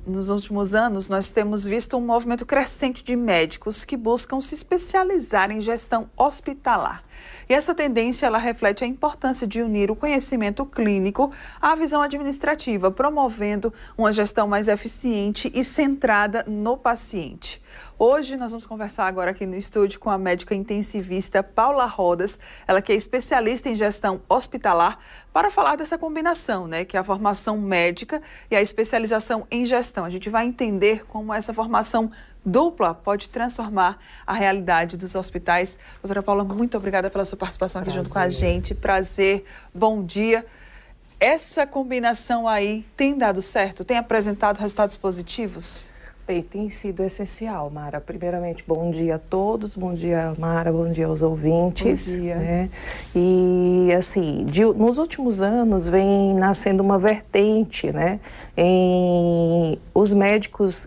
Nos últimos anos, nós temos visto um movimento crescente de médicos que buscam se especializar em gestão hospitalar. E essa tendência, ela reflete a importância de unir o conhecimento clínico à visão administrativa, promovendo uma gestão mais eficiente e centrada no paciente. Hoje, nós vamos conversar agora aqui no estúdio com a médica intensivista Paula Rodas, ela que é especialista em gestão hospitalar, para falar dessa combinação, que é a formação médica e a especialização em gestão. A gente vai entender como essa formação dupla pode transformar a realidade dos hospitais. Doutora Paula, muito obrigada pela sua participação aqui junto com a gente. Prazer, bom dia. Essa combinação aí tem dado certo? Tem apresentado resultados positivos? Bem, tem sido essencial, Mara. Primeiramente, bom dia a todos, bom dia, Mara, bom dia aos ouvintes. Bom dia. E, assim, nos últimos anos vem nascendo uma vertente, em os médicos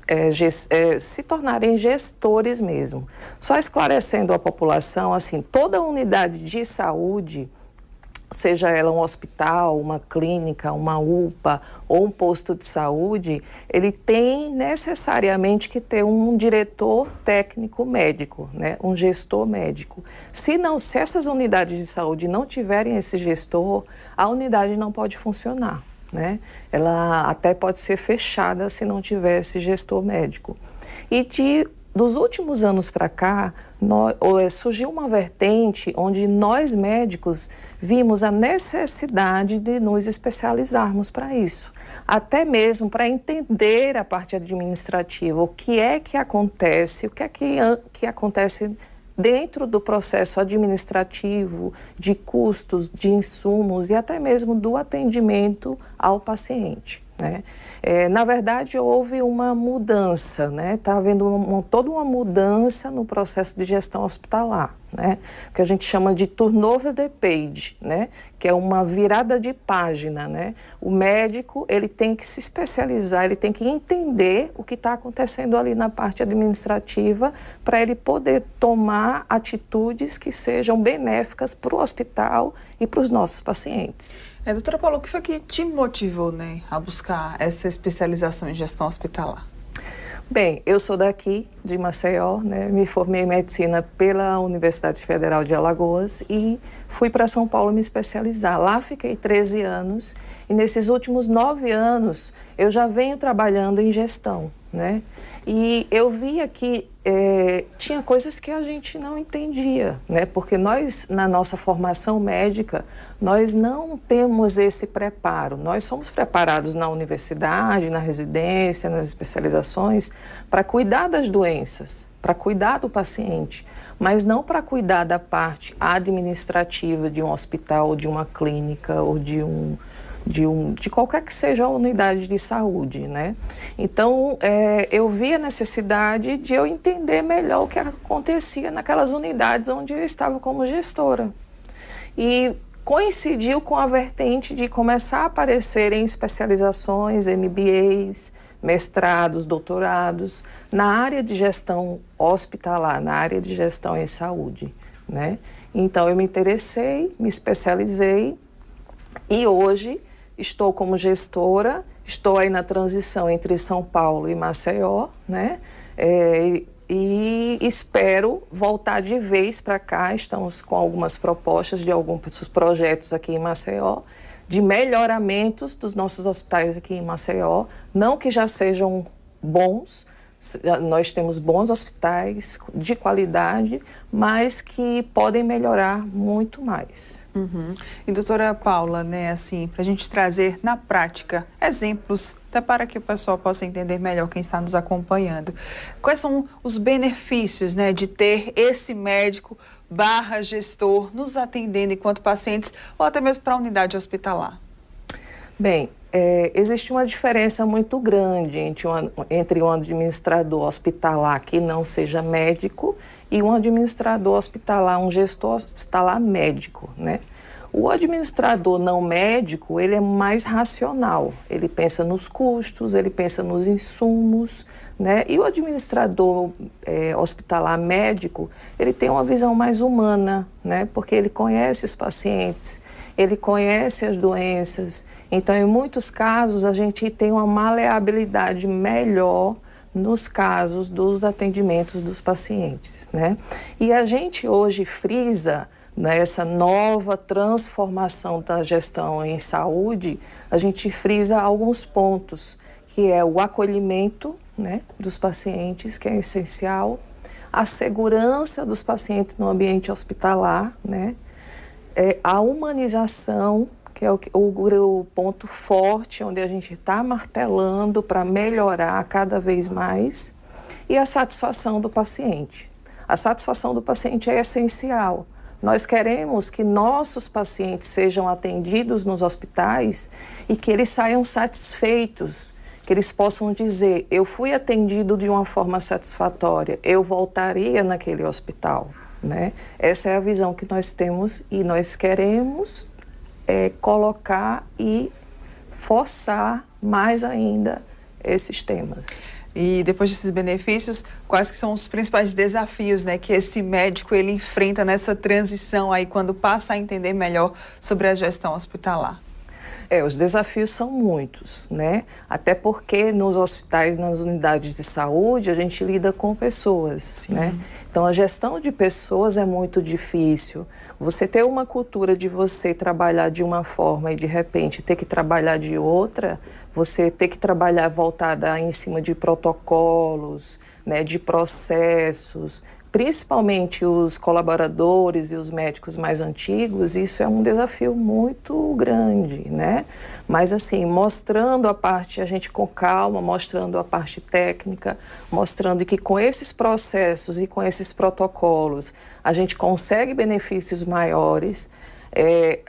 se tornarem gestores mesmo. Só esclarecendo a população, assim, toda unidade de saúde, seja ela um hospital, uma clínica, uma UPA ou um posto de saúde, ele tem necessariamente que ter um diretor técnico médico, um gestor médico. Se essas unidades de saúde não tiverem esse gestor, a unidade não pode funcionar, Ela até pode ser fechada se não tiver esse gestor médico. E dos últimos anos para cá, surgiu uma vertente onde nós médicos vimos a necessidade de nos especializarmos para isso. Até mesmo para entender a parte administrativa, o que é que acontece, que acontece dentro do processo administrativo, de custos, de insumos e até mesmo do atendimento ao paciente. Na verdade, houve uma mudança, está havendo toda uma mudança no processo de gestão hospitalar, que a gente chama de turnover the page, que é uma virada de página. O médico, ele tem que se especializar, ele tem que entender o que está acontecendo ali na parte administrativa para ele poder tomar atitudes que sejam benéficas para o hospital e para os nossos pacientes. Doutora Paula, o que foi que te motivou a buscar essa especialização em gestão hospitalar? Bem, eu sou daqui, de Maceió, me formei em medicina pela Universidade Federal de Alagoas e fui para São Paulo me especializar. Lá fiquei 13 anos e nesses últimos 9 anos eu já venho trabalhando em gestão, E eu via que tinha coisas que a gente não entendia, Porque nós, na nossa formação médica, nós não temos esse preparo. Nós somos preparados na universidade, na residência, nas especializações, para cuidar das doenças, para cuidar do paciente, mas não para cuidar da parte administrativa de um hospital, de uma clínica ou de qualquer que seja a unidade de saúde, Então, eu vi a necessidade de eu entender melhor o que acontecia naquelas unidades onde eu estava como gestora. E coincidiu com a vertente de começar a aparecer em especializações, MBAs, mestrados, doutorados, na área de gestão hospitalar, na área de gestão em saúde, Então, eu me interessei, me especializei e hoje estou como gestora, estou aí na transição entre São Paulo e Maceió, e espero voltar de vez para cá. Estamos com algumas propostas de alguns projetos aqui em Maceió, de melhoramentos dos nossos hospitais aqui em Maceió, não que já sejam bons, nós temos bons hospitais de qualidade, mas que podem melhorar muito mais. E doutora Paula, para a gente trazer na prática exemplos, até para que o pessoal possa entender melhor quem está nos acompanhando. Quais são os benefícios, de ter esse médico / gestor nos atendendo enquanto pacientes ou até mesmo para a unidade hospitalar? Bem, existe uma diferença muito grande entre um administrador hospitalar que não seja médico e um administrador hospitalar, um gestor hospitalar médico, O administrador não médico, ele é mais racional, ele pensa nos custos, ele pensa nos insumos, E o administrador hospitalar médico, ele tem uma visão mais humana, Porque ele conhece os pacientes, ele conhece as doenças. Então, em muitos casos, a gente tem uma maleabilidade melhor nos casos dos atendimentos dos pacientes, né? E a gente hoje frisa nessa nova transformação da gestão em saúde, a gente frisa alguns pontos, que é o acolhimento, né, dos pacientes, que é essencial, a segurança dos pacientes no ambiente hospitalar, né, a humanização, que é o ponto forte, onde a gente está martelando para melhorar cada vez mais, e a satisfação do paciente. A satisfação do paciente é essencial. Nós queremos que nossos pacientes sejam atendidos nos hospitais e que eles saiam satisfeitos, que eles possam dizer, eu fui atendido de uma forma satisfatória, eu voltaria naquele hospital, né? Essa é a visão que nós temos e nós queremos colocar e forçar mais ainda esses temas. E depois desses benefícios, quais que são os principais desafios, né, que esse médico ele enfrenta nessa transição aí quando passa a entender melhor sobre a gestão hospitalar? Os desafios são muitos, né? Até porque nos hospitais, nas unidades de saúde, a gente lida com pessoas, né? Então, a gestão de pessoas é muito difícil. Você ter uma cultura de você trabalhar de uma forma e, de repente, ter que trabalhar de outra, você ter que trabalhar voltada em cima de protocolos, né, de processos, principalmente os colaboradores e os médicos mais antigos, isso é um desafio muito grande, né? Mas assim, mostrando a parte, a gente com calma, mostrando a parte técnica, mostrando que com esses processos e com esses protocolos a gente consegue benefícios maiores,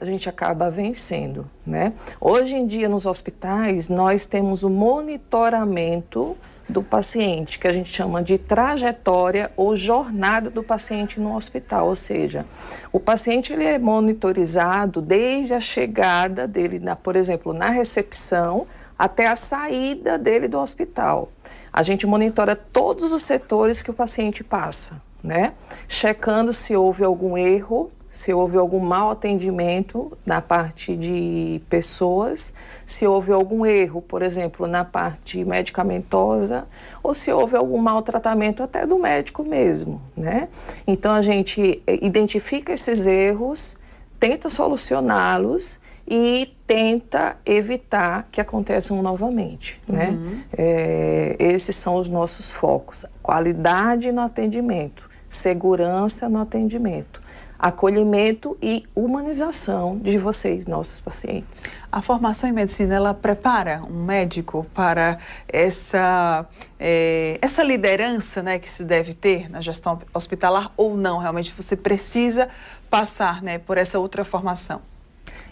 a gente acaba vencendo, né? Hoje em dia nos hospitais nós temos o monitoramento do paciente, que a gente chama de trajetória ou jornada do paciente no hospital, ou seja, o paciente ele é monitorizado desde a chegada dele, por exemplo, na recepção, até a saída dele do hospital. A gente monitora todos os setores que o paciente passa, né? Checando se houve algum erro, se houve algum mau atendimento na parte de pessoas, se houve algum erro, por exemplo, na parte medicamentosa, ou se houve algum maltratamento até do médico mesmo, né? Então, a gente identifica esses erros, tenta solucioná-los e tenta evitar que aconteçam novamente, né? Esses são os nossos focos: qualidade no atendimento, segurança no atendimento, acolhimento e humanização de vocês, nossos pacientes. A formação em medicina, ela prepara um médico para essa liderança, né, que se deve ter na gestão hospitalar ou não? Realmente você precisa passar, né, por essa outra formação?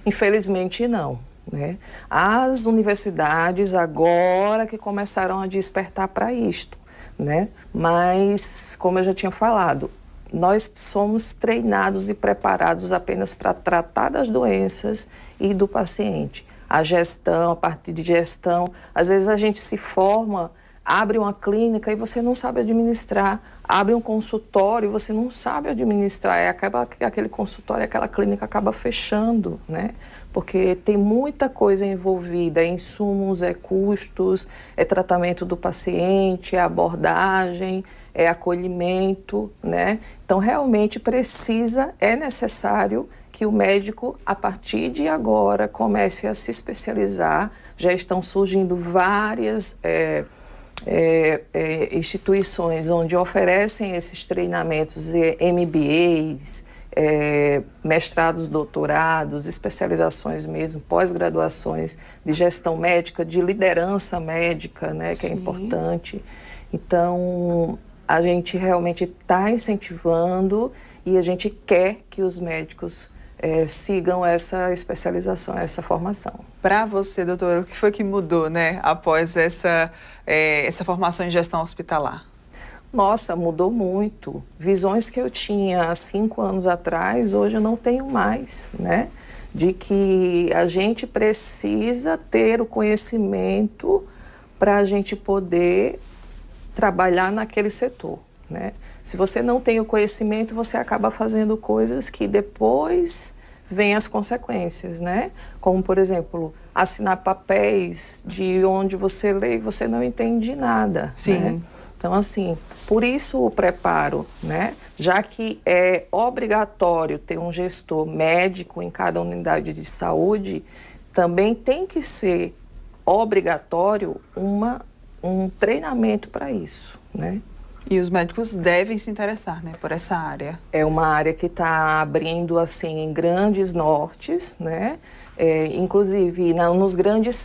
Infelizmente não, né? As universidades agora que começaram a despertar para isto, né? Mas, como eu já tinha falado, nós somos treinados e preparados apenas para tratar das doenças e do paciente. A gestão, a parte de gestão, às vezes a gente se forma, abre uma clínica e você não sabe administrar, abre um consultório e você não sabe administrar, e acaba que aquele consultório, aquela clínica acaba fechando, né? Porque tem muita coisa envolvida, é insumos, é custos, é tratamento do paciente, é abordagem, é acolhimento, né? Então, realmente é necessário que o médico, a partir de agora, comece a se especializar. Já estão surgindo várias instituições onde oferecem esses treinamentos, MBAs, mestrados, doutorados, especializações mesmo, pós-graduações de gestão médica, de liderança médica, né, que é importante. Então, a gente realmente está incentivando e a gente quer que os médicos sigam essa especialização, essa formação. Para você, doutora, o que foi que mudou, né, após essa formação em gestão hospitalar? Nossa, mudou muito. Visões que eu tinha há 5 anos atrás, hoje eu não tenho mais, né? De que a gente precisa ter o conhecimento para a gente poder trabalhar naquele setor, né? Se você não tem o conhecimento, você acaba fazendo coisas que depois vem as consequências, né? Como, por exemplo, assinar papéis de onde você lê e você não entende nada. Sim. Né? Então, assim, por isso o preparo, né? Já que é obrigatório ter um gestor médico em cada unidade de saúde, também tem que ser obrigatório um treinamento para isso, né? E os médicos devem se interessar, né, por essa área. É uma área que está abrindo, assim, em grandes nortes, né? Inclusive nos grandes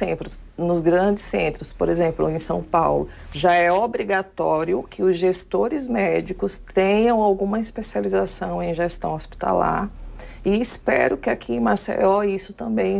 centros, por exemplo, em São Paulo, já é obrigatório que os gestores médicos tenham alguma especialização em gestão hospitalar. E espero que aqui em Maceió isso também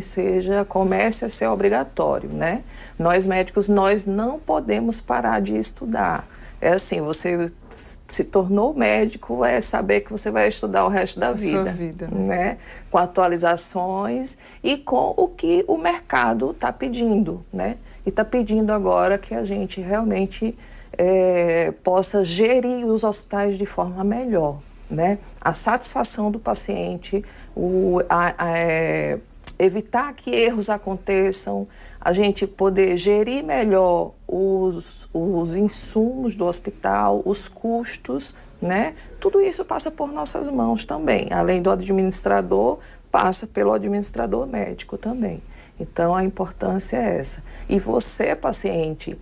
comece a ser obrigatório, né? Nós médicos, nós não podemos parar de estudar. É assim, você se tornou médico, é saber que você vai estudar o resto da vida. Sua vida, né? Com atualizações e com o que o mercado está pedindo, né? E está pedindo agora que a gente realmente possa gerir os hospitais de forma melhor, né? A satisfação do paciente, evitar que erros aconteçam, a gente poder gerir melhor os insumos do hospital, os custos, né? Tudo isso passa por nossas mãos também. Além do administrador, passa pelo administrador médico também. Então, a importância é essa. E você, paciente,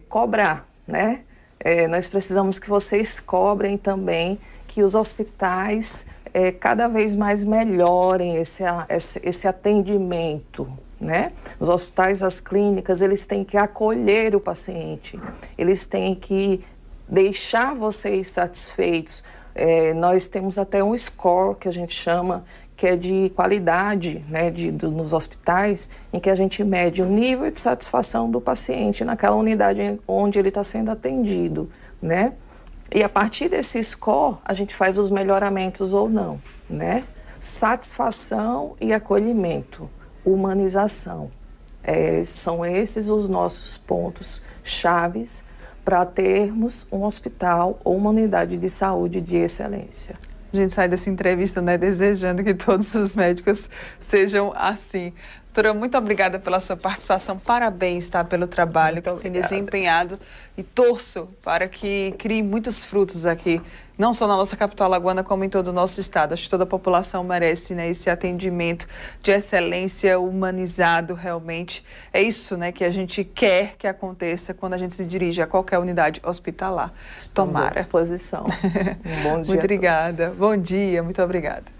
cobrar, né? Nós precisamos que vocês cobrem também que os hospitais cada vez mais melhorem esse atendimento, né? Os hospitais, as clínicas, eles têm que acolher o paciente, eles têm que deixar vocês satisfeitos. Nós temos até um score que a gente chama, que é de qualidade, né, nos hospitais, em que a gente mede o nível de satisfação do paciente naquela unidade onde ele está sendo atendido, né? E a partir desse score, a gente faz os melhoramentos ou não, né? Satisfação e acolhimento, humanização. São esses os nossos pontos chaves para termos um hospital ou uma unidade de saúde de excelência. A gente sai dessa entrevista, né, desejando que todos os médicos sejam assim. Doutora, muito obrigada pela sua participação, parabéns, tá, pelo trabalho que tem desempenhado e torço para que crie muitos frutos aqui, não só na nossa capital alagoana, como em todo o nosso estado. Acho que toda a população merece, né, esse atendimento de excelência humanizado realmente. É isso, né, que a gente quer que aconteça quando a gente se dirige a qualquer unidade hospitalar. Estamos à disposição. Um bom dia. Muito obrigada. Bom dia, muito obrigada.